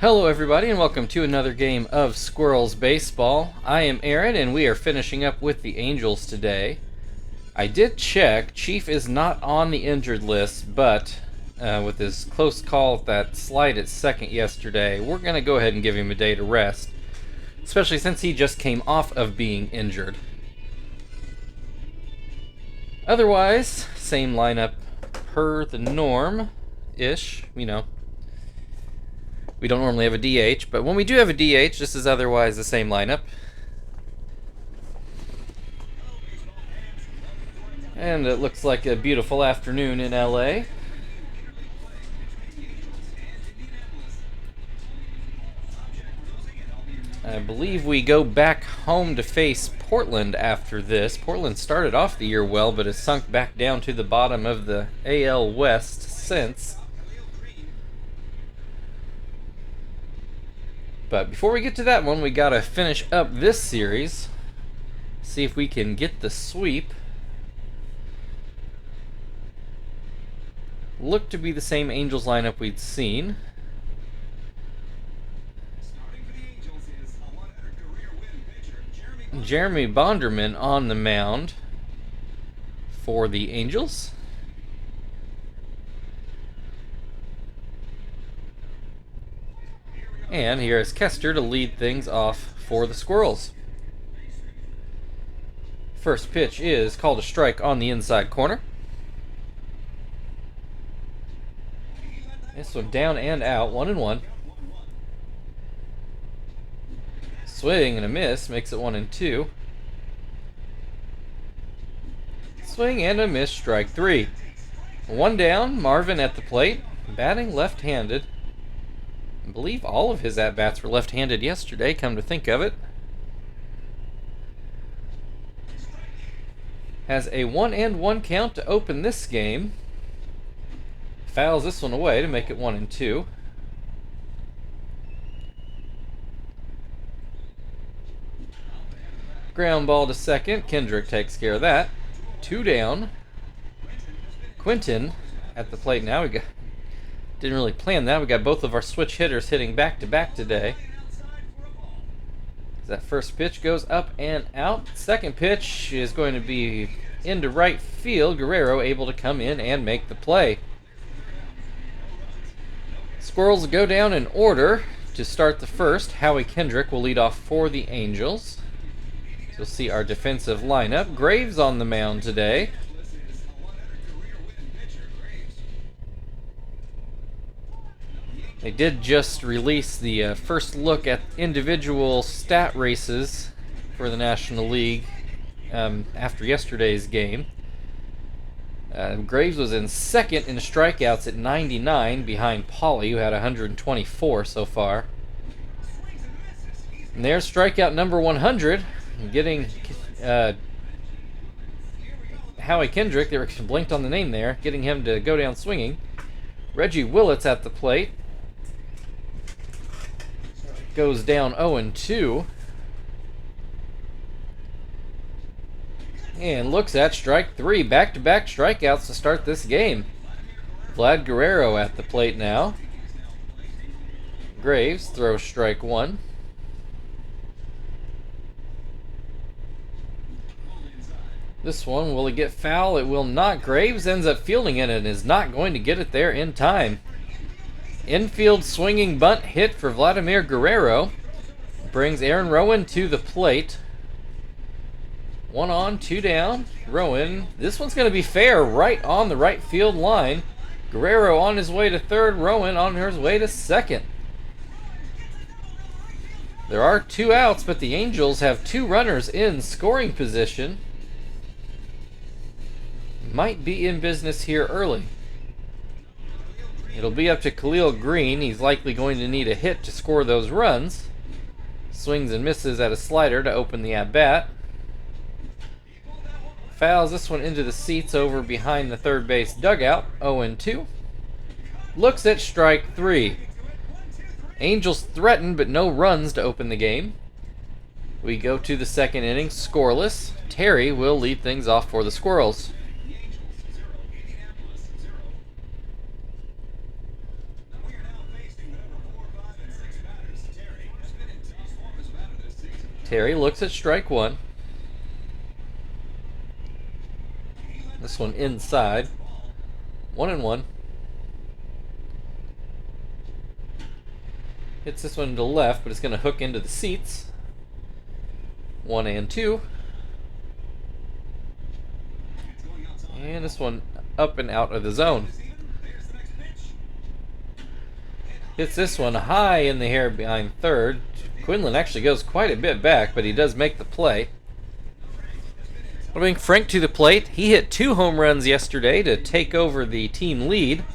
Hello everybody and welcome to another game of Squirrels Baseball. I am Aaron and we are finishing up with the Angels today. I did check, Chief is not on the injured list, but with his close call at that slide at second yesterday, we're going to go ahead and give him a day to rest, especially since he just came off of being injured. Otherwise, same lineup per the norm-ish, you know. We don't normally have a DH, but when we do have a DH, this is otherwise the same lineup. And it looks like a beautiful afternoon in LA. I believe we go back home to face Portland after this. Portland started off the year well, but has sunk back down to the bottom of the AL West since. But before we get to that one, we gotta finish up this series. See if we can get the sweep. Looked to be the same Angels lineup we'd seen. Jeremy Bonderman on the mound for the Angels. And here is Kester to lead things off for the Squirrels. First pitch is called a strike on the inside corner. This one down and out, 1-1. Swing and a miss makes it 1-2. Swing and a miss, strike three. One down, Marvin at the plate, batting left-handed. I believe all of his at-bats were left-handed yesterday, come to think of it. Has a 1-1 count to open this game. Fouls this one away to make it 1-2. Ground ball to second. Kendrick takes care of that. Two down. Quinton at the plate now. Didn't really plan that. We got both of our switch hitters hitting back-to-back today. That first pitch goes up and out. Second pitch is going to be into right field. Guerrero able to come in and make the play. Squirrels go down in order to start the first. Howie Kendrick will lead off for the Angels. So you'll see our defensive lineup. Graves on the mound today. They did just release the first look at individual stat races for the National League after yesterday's game. Graves was in second in strikeouts at 99 behind Pauly, who had 124 so far. And there's strikeout number 100, getting Howie Kendrick, they were blinked on the name there, getting him to go down swinging. Reggie Willits at the plate. Goes down 0-2. And looks at strike three. Back-to-back strikeouts to start this game. Vlad Guerrero at the plate now. Graves throws strike one. This one, will it get foul? It will not. Graves ends up fielding it and is not going to get it there in time. Infield swinging bunt hit for Vladimir Guerrero. Brings Aaron Rowan to the plate. One on, two down. Rowan. This one's going to be fair, right on the right field line. Guerrero on his way to third. Rowan on his way to second. There are two outs, but the Angels have two runners in scoring position. Might be in business here early. It'll be up to Khalil Green. He's likely going to need a hit to score those runs. Swings and misses at a slider to open the at-bat. Fouls this one into the seats over behind the third base dugout. 0-2. Looks at strike three. Angels threaten, but no runs to open the game. We go to the second inning, scoreless. Terry will lead things off for the Squirrels. Terry looks at strike one. This one inside. 1-1. Hits this one to the left, but it's going to hook into the seats. 1-2. And this one up and out of the zone. Hits this one high in the air behind third. Quinlan actually goes quite a bit back, but he does make the play. Bring Frank to the plate. He hit 2 home runs yesterday to take over the team lead.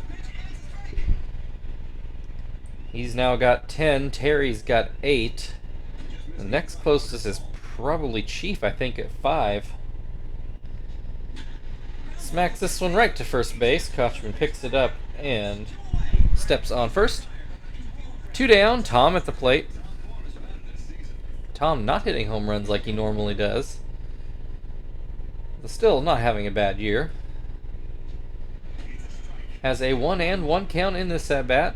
He's now got 10. Terry's got 8. The next closest is probably Chief, I think, at 5. Smacks this one right to first base. Kochman picks it up and steps on first. 2 down. Tom at the plate. Tom not hitting home runs like he normally does. But still not having a bad year. Has a 1-1 count in this at-bat.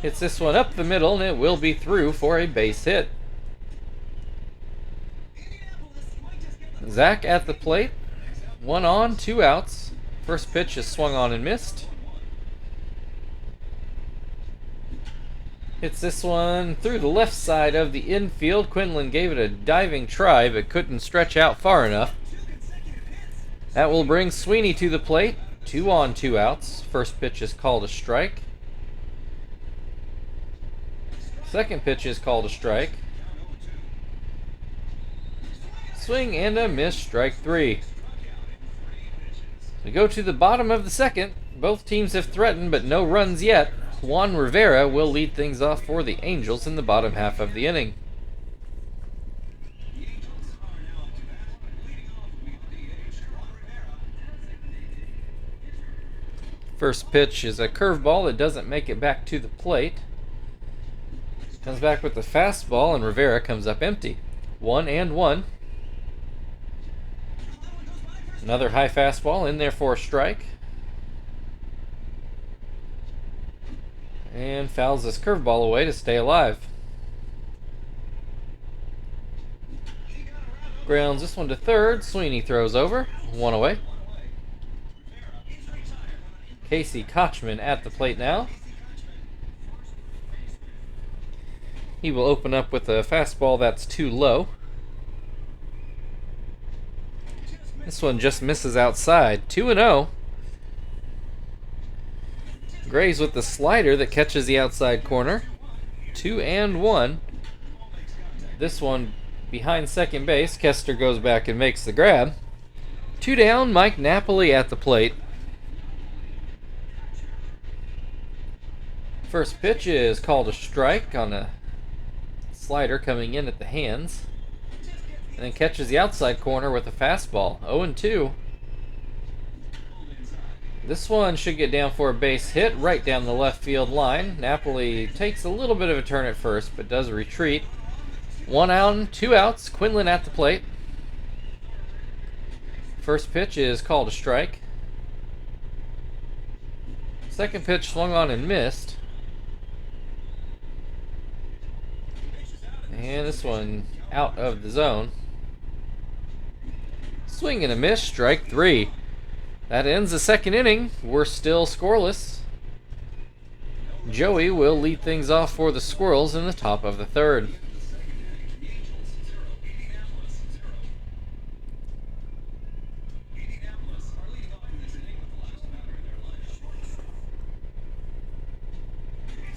Hits this one up the middle, and it will be through for a base hit. Zach at the plate. 1 on, 2 outs. First pitch is swung on and missed. Hits this one through the left side of the infield. Quinlan gave it a diving try, but couldn't stretch out far enough. That will bring Sweeney to the plate. 2 on, 2 outs. First pitch is called a strike. Second pitch is called a strike. Swing and a miss, strike 3. We go to the bottom of the second. Both teams have threatened, but no runs yet. Juan Rivera will lead things off for the Angels in the bottom half of the inning. First pitch is a curveball that doesn't make it back to the plate. Comes back with the fastball, and Rivera comes up empty. 1-1. Another high fastball in there for a strike. And fouls this curveball away to stay alive. Grounds this one to third. Sweeney throws over. 1 away. Casey Kochman at the plate now. He will open up with a fastball that's too low. This one just misses outside. 2-0. Graves with the slider that catches the outside corner. 2-1. This one behind second base. Kester goes back and makes the grab. 2 down. Mike Napoli at the plate. First pitch is called a strike on a slider coming in at the hands. And then catches the outside corner with a fastball. 0-2. This one should get down for a base hit right down the left field line. Napoli takes a little bit of a turn at first, but does retreat. 1 out, 2 outs. Quinlan at the plate. First pitch is called a strike. Second pitch swung on and missed. And this one out of the zone. Swing and a miss, strike 3. That ends the second inning. We're still scoreless. Joey will lead things off for the Squirrels in the top of the third.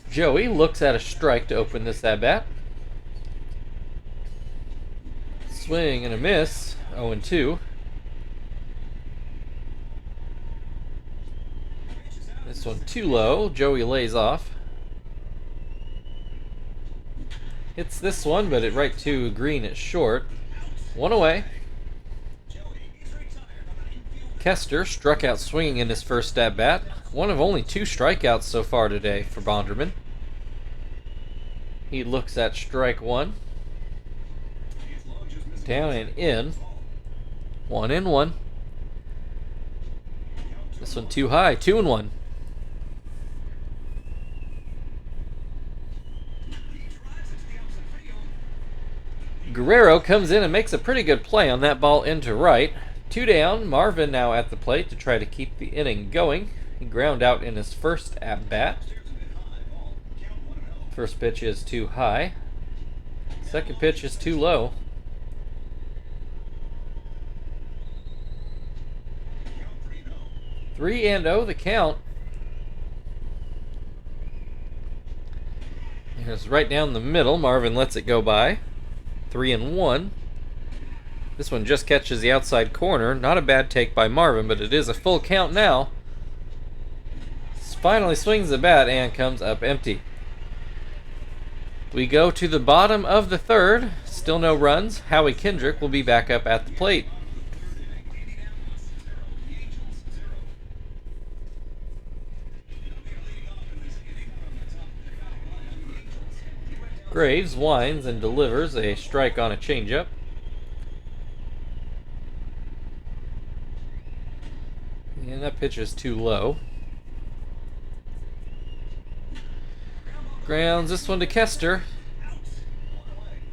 Joey looks at a strike to open this at-bat. Swing and a miss, 0-2. This one too low. Joey lays off. Hits this one, but it right to green at short. 1 away. Kester struck out swinging in his first at-bat. One of only 2 strikeouts so far today for Bonderman. He looks at strike 1. Down and in. 1-1. This one too high. 2-1. Guerrero comes in and makes a pretty good play on that ball into right. 2 down. Marvin now at the plate to try to keep the inning going. He ground out in his first at-bat. First pitch is too high. Second pitch is too low. 3-0 the count. It's right down the middle. Marvin lets it go by. 3-1. This one just catches the outside corner. Not a bad take by Marvin, but it is a full count now. Finally swings the bat and comes up empty. We go to the bottom of the third. Still no runs. Howie Kendrick will be back up at the plate. Graves winds and delivers a strike on a changeup. And that pitch is too low. Grounds this one to Kester.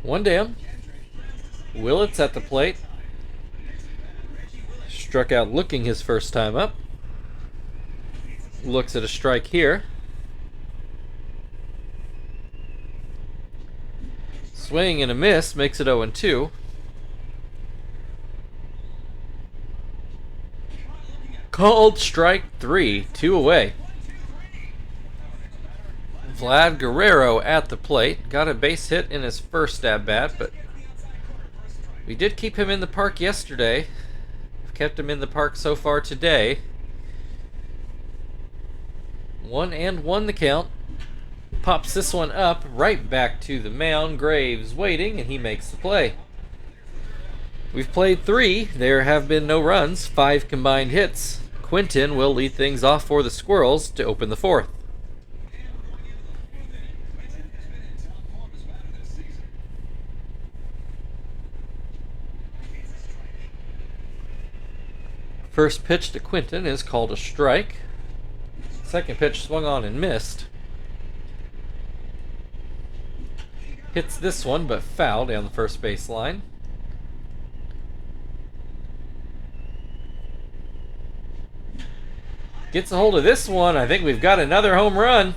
1 down. Willits at the plate. Struck out looking his first time up. Looks at a strike here. Swing and a miss makes it 0-2. Called strike 3, 2 away. Vlad Guerrero at the plate. Got a base hit in his first at-bat, but we did keep him in the park yesterday. We've kept him in the park so far today. 1-1 the count. Pops this one up right back to the mound. Graves waiting, and he makes the play. We've played 3. There have been no runs. 5 combined hits. Quinton will lead things off for the Squirrels to open the 4th. First pitch to Quinton is called a strike. Second pitch swung on and missed. Hits this one, but foul down the first base line. Gets a hold of this one. I think we've got another home run.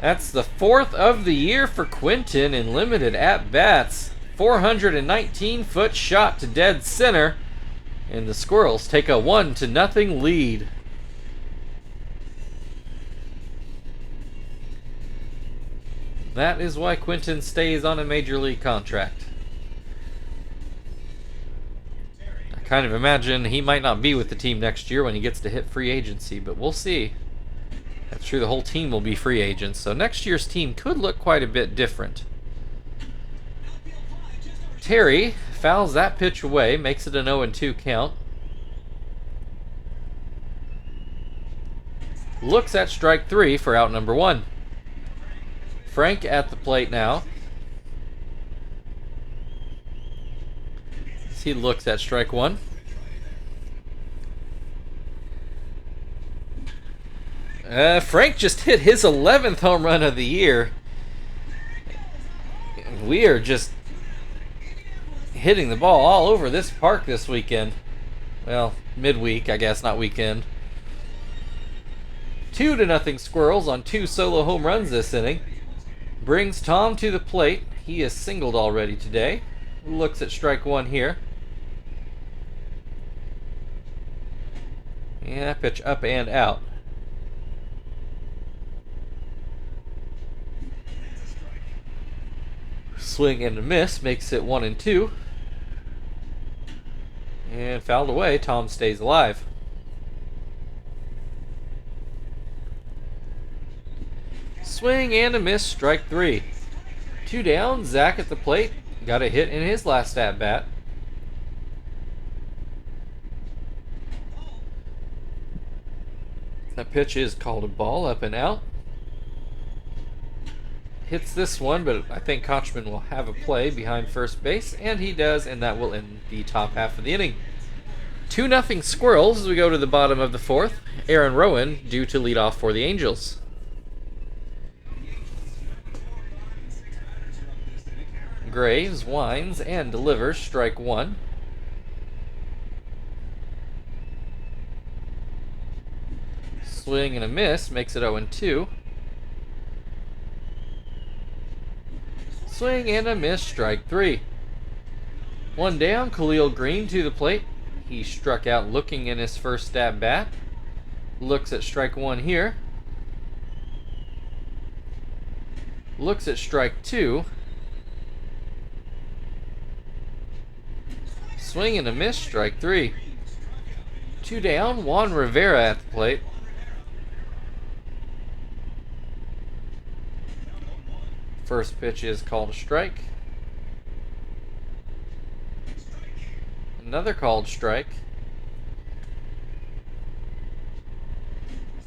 That's the 4th of the year for Quinton in limited at-bats. 419-foot shot to dead center. And the Squirrels take a 1-0 lead. That is why Quinton stays on a major league contract. I kind of imagine he might not be with the team next year when he gets to hit free agency, but we'll see. That's true, the whole team will be free agents, so next year's team could look quite a bit different. Terry fouls that pitch away, makes it an 0-2 count. Looks at strike 3 for out number 1. Frank at the plate now. As he looks at strike 1. Frank just hit his 11th home run of the year. We are just hitting the ball all over this park this weekend. Well, midweek, I guess, not weekend. 2-0 Squirrels on 2 solo home runs this inning. Brings Tom to the plate. He is singled already today. Looks at strike 1 here. Yeah, pitch up and out. Swing and a miss makes it 1-2. And fouled away. Tom stays alive. Swing and a miss, strike 3. 2 down, Zach at the plate. Got a hit in his last at-bat. That pitch is called a ball, up and out. Hits this one, but I think Kochman will have a play behind first base, and he does, and that will end the top half of the inning. 2-0 Squirrels as we go to the bottom of the 4th. Aaron Rowan due to lead off for the Angels. Graves winds and delivers strike one. Swing and a miss makes it 0-2. Swing and a miss, strike three. One down, Khalil Green to the plate. He struck out looking in his first at bat. Looks at strike one here. Looks at strike two. Swing and a miss, strike three. Two down, Juan Rivera at the plate. First pitch is called a strike. Another called strike.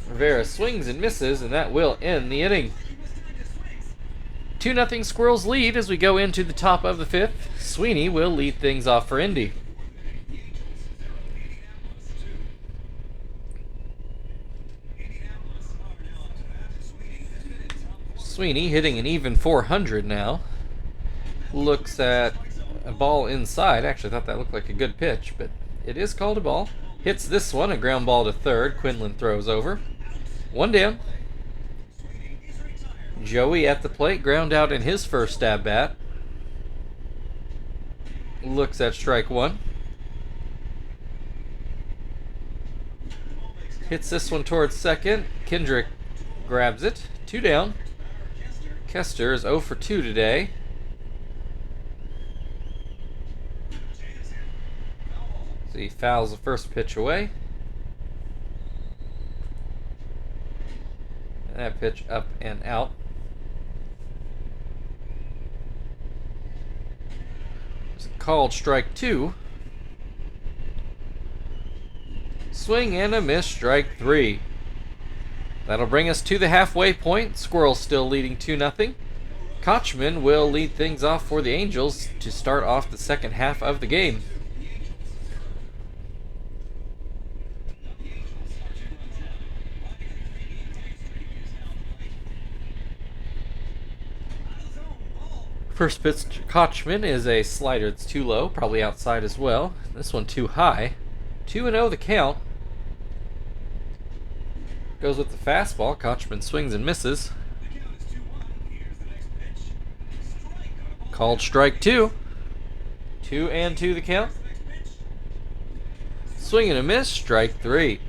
Rivera swings and misses, and that will end the inning. 2-0 Squirrels lead as we go into the top of the fifth. Sweeney will lead things off for Indy. Sweeney hitting an even 400 now. Looks at a ball inside. Actually, I thought that looked like a good pitch, but it is called a ball. Hits this one, a ground ball to third. Quinlan throws over. One down. Joey at the plate, ground out in his first at bat. Looks at strike one. Hits this one towards second. Kendrick grabs it. Two down. Kester is 0 for 2 today. So he fouls the first pitch away. And that pitch up and out. It's called strike two. Swing and a miss, strike three. That'll bring us to the halfway point. Squirrels still leading 2-0. Kochman will lead things off for the Angels to start off the second half of the game. First pitch to Kochman is a slider that's too low, probably outside as well. This one too high. 2-0 the count. Goes with the fastball. Kochman swings and misses. Called strike two. 2-2 the count. Swing and a miss. Strike three.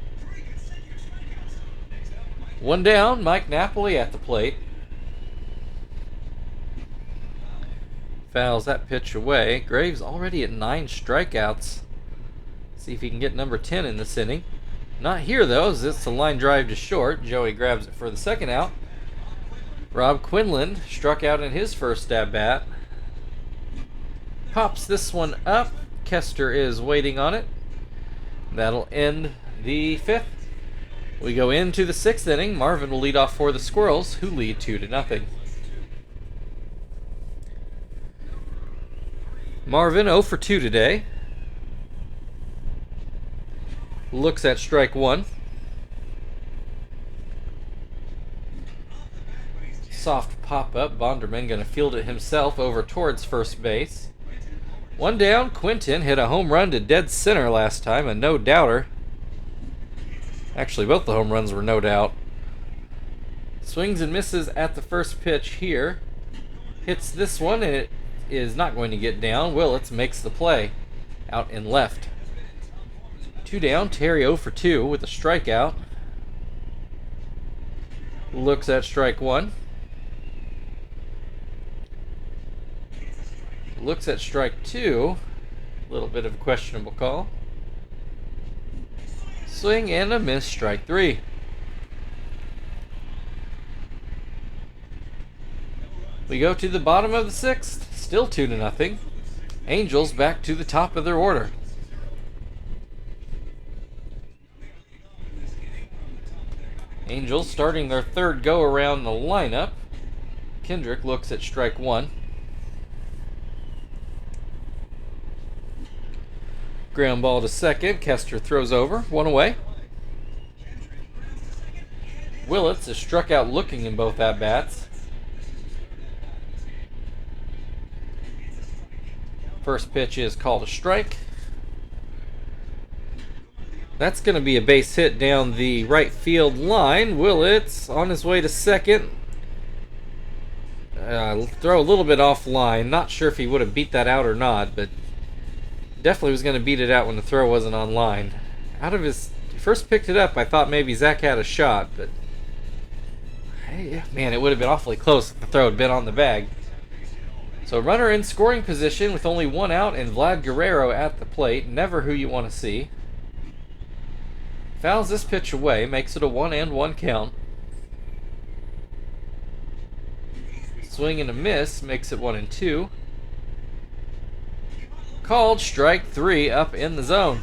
One down. Mike Napoli at the plate. Fouls that pitch away. Graves already at 9 strikeouts. See if he can get number 10 in this inning. Not here, though, as it's a line drive to short. Joey grabs it for the second out. Rob Quinlan struck out in his first at-bat. Pops this one up. Kester is waiting on it. That'll end the fifth. We go into the sixth inning. Marvin will lead off for the Squirrels, who lead 2-0. Marvin 0 for 2 today. Looks at strike one. Soft pop-up. Bonderman going to field it himself over towards first base. One down. Quinton hit a home run to dead center last time, a no-doubter. Actually, both the home runs were no doubt. Swings and misses at the first pitch here. Hits this one, and it is not going to get down. Willits makes the play out in left. Two down. Terry 0 for 2 with a strikeout. Looks at strike one. Looks at strike two. A little bit of a questionable call. Swing and a miss, strike three. We go to the bottom of the sixth. Still 2-0. Angels back to the top of their order. Angels starting their third go around the lineup. Kendrick looks at strike one. Ground ball to second. Kester throws over. One away. Willits is struck out looking in both at-bats. First pitch is called a strike. That's going to be a base hit down the right field line. Willett's on his way to second. Throw a little bit offline. Not sure if he would have beat that out or not, but definitely was going to beat it out when the throw wasn't on line. Out of his first picked it up, I thought maybe Zach had a shot, but hey, man, it would have been awfully close if the throw had been on the bag. So runner in scoring position with only one out and Vlad Guerrero at the plate. Never who you want to see. Fouls this pitch away, makes it a 1-1 count. Swing and a miss, makes it 1-2. Called strike 3 up in the zone.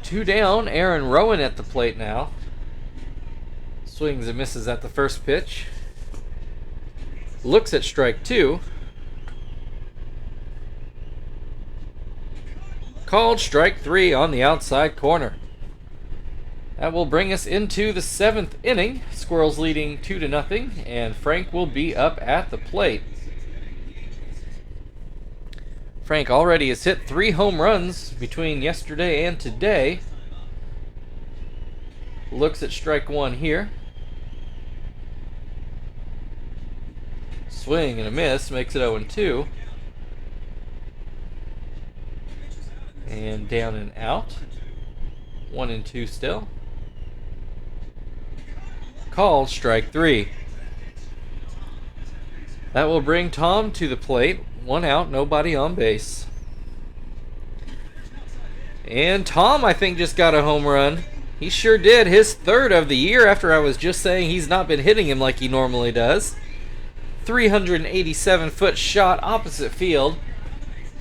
2 down, Aaron Rowan at the plate now. Swings and misses at the first pitch. Looks at strike 2. Called strike 3 on the outside corner. That will bring us into the 7th inning. Squirrels leading 2-0, and Frank will be up at the plate. Frank already has hit 3 home runs between yesterday and today. Looks at strike 1 here. Swing and a miss, makes it 0-2. And down and out. 1-2 still. Called strike 3. That will bring Tom to the plate. 1 out, nobody on base. And Tom, I think, just got a home run. He sure did. His 3rd of the year, after I was just saying he's not been hitting him like he normally does. 387-foot shot opposite field.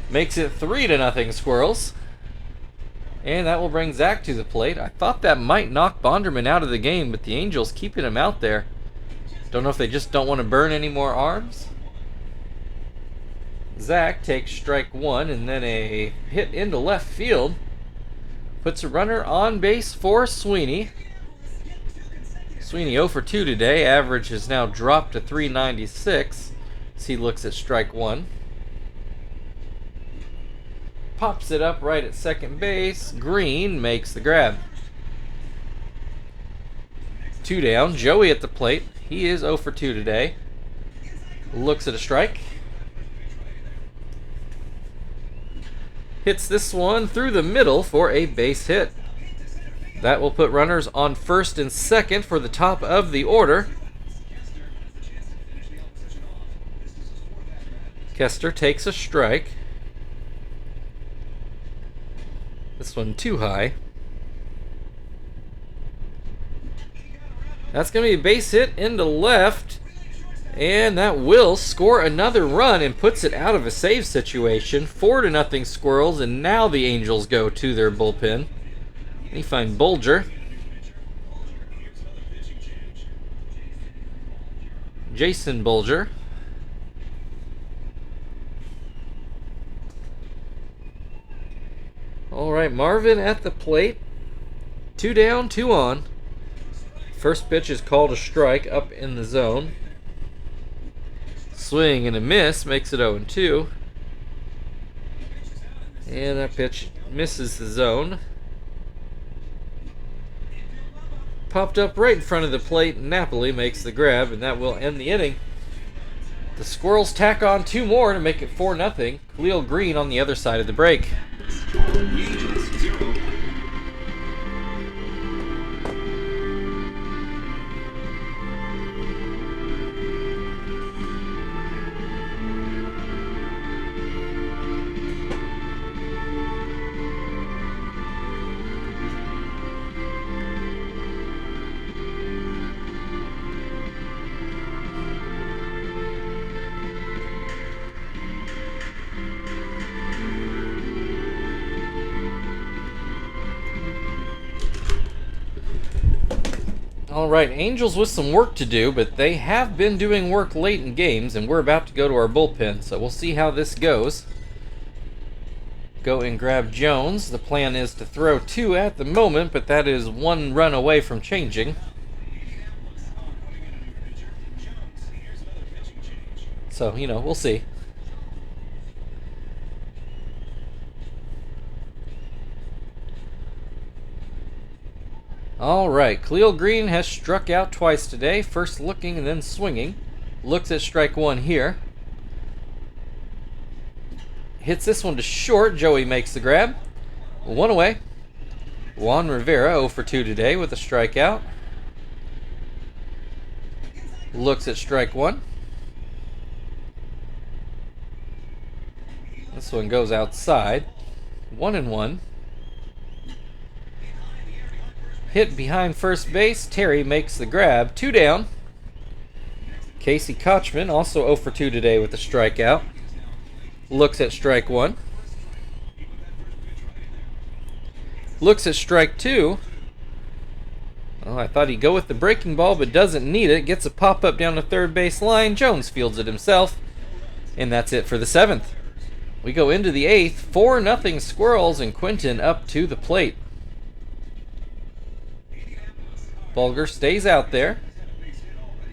Makes it 3-0 Squirrels. And that will bring Zach to the plate. I thought that might knock Bonderman out of the game, but the Angels keeping him out there. Don't know if they just don't want to burn any more arms. Zach takes strike 1 and then a hit into left field. Puts a runner on base for Sweeney. Sweeney 0 for 2 today. Average has now dropped to 396 as he looks at strike 1. Pops it up right at second base. Green makes the grab. 2 down. Joey at the plate. He is 0 for 2 today. Looks at a strike. Hits this one through the middle for a base hit. That will put runners on first and second for the top of the order. Kester takes a strike. This one too high. That's going to be a base hit into left. And that will score another run and puts it out of a save situation. 4-0 Squirrels, and now the Angels go to their bullpen. They find Bulger. Jason Bulger. Alright, Marvin at the plate. 2 down, 2 on. First pitch is called a strike up in the zone. Swing and a miss makes it 0-2. And that pitch misses the zone. Popped up right in front of the plate. Napoli makes the grab, and that will end the inning. The Squirrels tack on 2 more to make it 4-0. Khalil Green on the other side of the break. Alright, Angels with some work to do, but they have been doing work late in games, and we're about to go to our bullpen, so we'll see how this goes. Go and grab Jones. The plan is to throw 2 at the moment, but that is 1 run away from changing. So, we'll see. All right, Khalil Green has struck out twice today, first looking and then swinging. Looks at strike one here. Hits this one to short. Joey makes the grab. One away. Juan Rivera 0 for 2 today with a strikeout. Looks at strike one. This one goes outside. 1-1. Hit behind first base. Terry makes the grab. 2 down. Casey Kochman also 0 for 2 today with a strikeout. Looks at strike one. Looks at strike two. Oh, I thought he'd go with the breaking ball, but doesn't need it. Gets a pop-up down the third base line. Jones fields it himself. And that's it for the 7th. We go into the 8th. 4-0 Squirrels, and Quinton up to the plate. Bulger stays out there.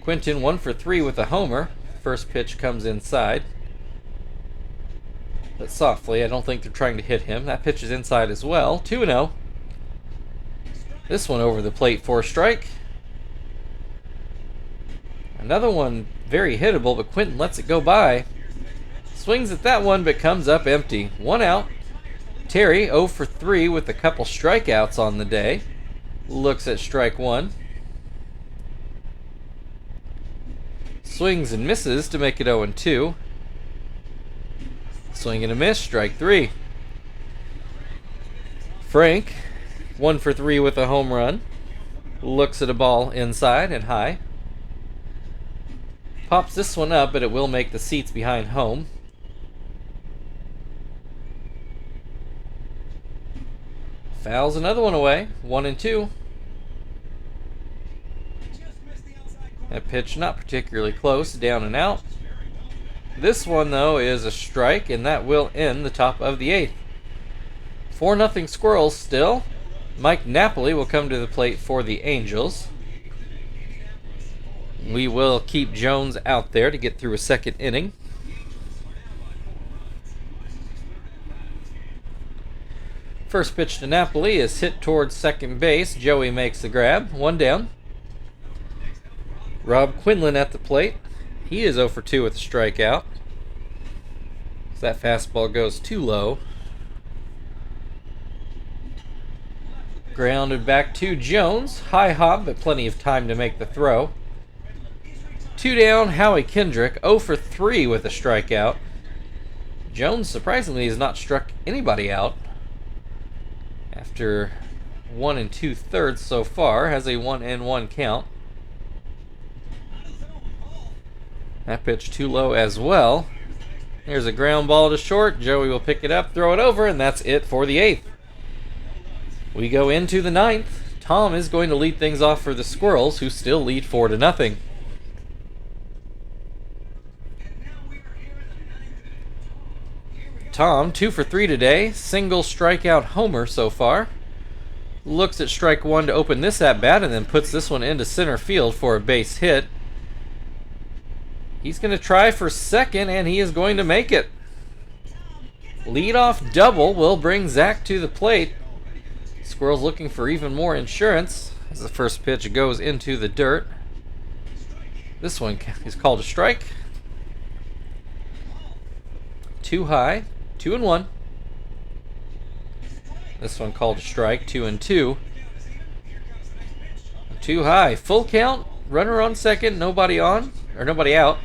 Quinton 1 for 3 with a homer. First pitch comes inside. But softly, I don't think they're trying to hit him. That pitch is inside as well. 2-0. This one over the plate for a strike. Another one very hittable, but Quinton lets it go by. Swings at that one, but comes up empty. 1 out. Terry 0 for 3 with a couple strikeouts on the day. Looks at strike one. Swings and misses to make it 0-2. Swing and a miss, strike 3. Frank 1 for 3 with a home run. Looks at a ball inside and high. Pops this one up, but it will make the seats behind home. Fouls another one away. 1-2. That pitch not particularly close. Down and out. This one, though, is a strike, and that will end the top of the 8th. 4-0 Squirrels still. Mike Napoli will come to the plate for the Angels. We will keep Jones out there to get through a second inning. First pitch to Napoli is hit towards second base. Joey makes the grab. 1 down. Rob Quinlan at the plate. He is 0 for 2 with a strikeout. That fastball goes too low. Grounded back to Jones. High hop, but plenty of time to make the throw. 2 down. Howie Kendrick 0 for 3 with a strikeout. Jones surprisingly has not struck anybody out after 1 2/3 so far. Has a 1-1 count. That pitch too low as well. Here's a ground ball to short. Joey will pick it up, throw it over, and that's it for the 8th. We go into the 9th. Tom is going to lead things off for the Squirrels, who still lead 4-0. Tom, 2 for 3 today. Single strikeout homer so far. Looks at strike one to open this at bat, and then puts this one into center field for a base hit. He's going to try for second, and he is going to make it. Leadoff double will bring Zach to the plate. Squirrels looking for even more insurance as the first pitch goes into the dirt. This one is called a strike. Too high. 2-1. This one called a strike. 2-2. Too high. Full count. Runner on second. Nobody on. Or nobody out.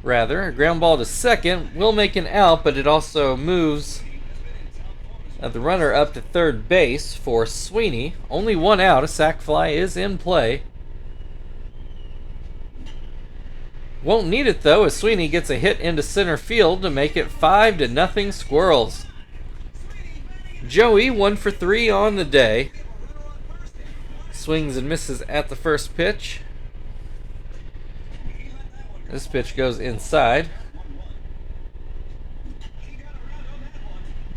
Rather, a ground ball to second will make an out, but it also moves the runner up to third base for Sweeney. Only 1 out. A sac fly is in play. Won't need it, though, as Sweeney gets a hit into center field to make it 5-0 Squirrels. Joey 1 for 3 on the day. Swings and misses at the first pitch. This pitch goes inside.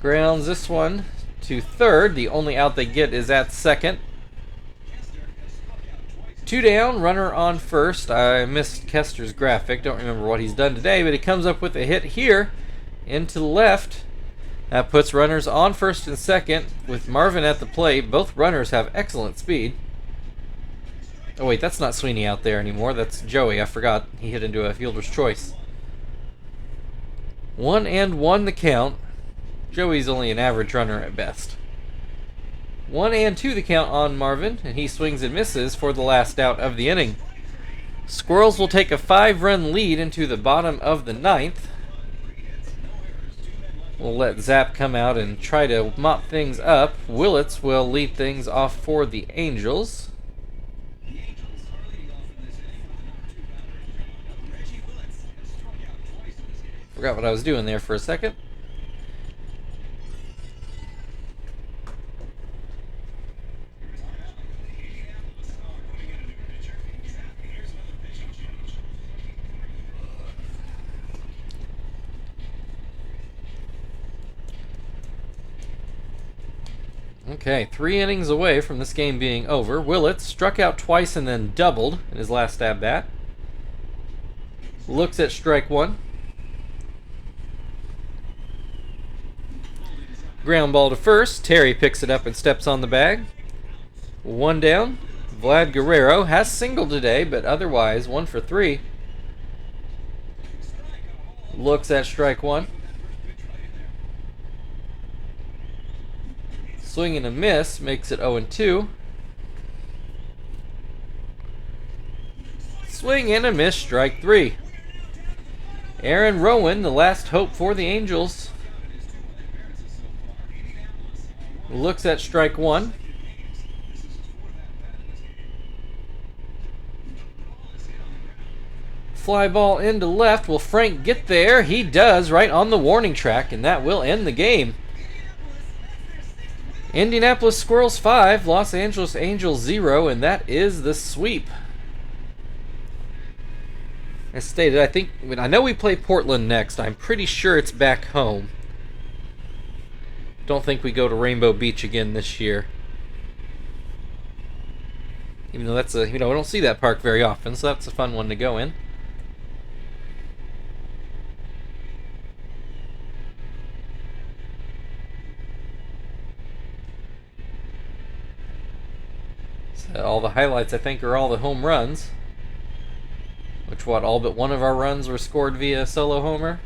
Grounds this one to third. The only out they get is at second. 2 down, runner on first. I missed Kester's graphic. Don't remember what he's done today, but he comes up with a hit here into left. That puts runners on first and second with Marvin at the plate. Both runners have excellent speed. Oh wait, that's not Sweeney out there anymore. That's Joey. I forgot he hit into a fielder's choice. 1-1 the count. Joey's only an average runner at best. 1-2 the count on Marvin, and he swings and misses for the last out of the inning. Squirrels will take a 5-run lead into the bottom of the 9th. We'll let Zapp come out and try to mop things up. Willits will lead things off for the Angels. Forgot what I was doing there for a second. Okay, 3 innings away from this game being over. Willits struck out twice and then doubled in his last at-bat. Looks at strike 1. Ground ball to first. Terry picks it up and steps on the bag. 1 down. Vlad Guerrero has singled today, but otherwise 1 for 3. Looks at strike 1. Swing and a miss makes it 0-2. Swing and a miss, strike 3. Aaron Rowan, the last hope for the Angels. Looks at strike 1. Fly ball into left. Will Frank get there? He does, right on the warning track, and that will end the game. Indianapolis Squirrels 5, Los Angeles Angels 0, and that is the sweep. As stated, I know we play Portland next. I'm pretty sure it's back home. Don't think we go to Rainbow Beach again this year. Even though that's we don't see that park very often, so that's a fun one to go in. So all the highlights, I think, are all the home runs. Which, all but one of our runs were scored via solo homer?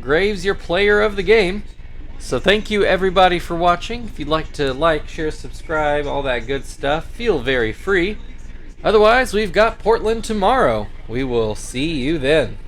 Graves, your player of the game. So thank you everybody for watching. If you'd like to like, share, subscribe, all that good stuff, feel very free. Otherwise, we've got Portland tomorrow. We will see you then.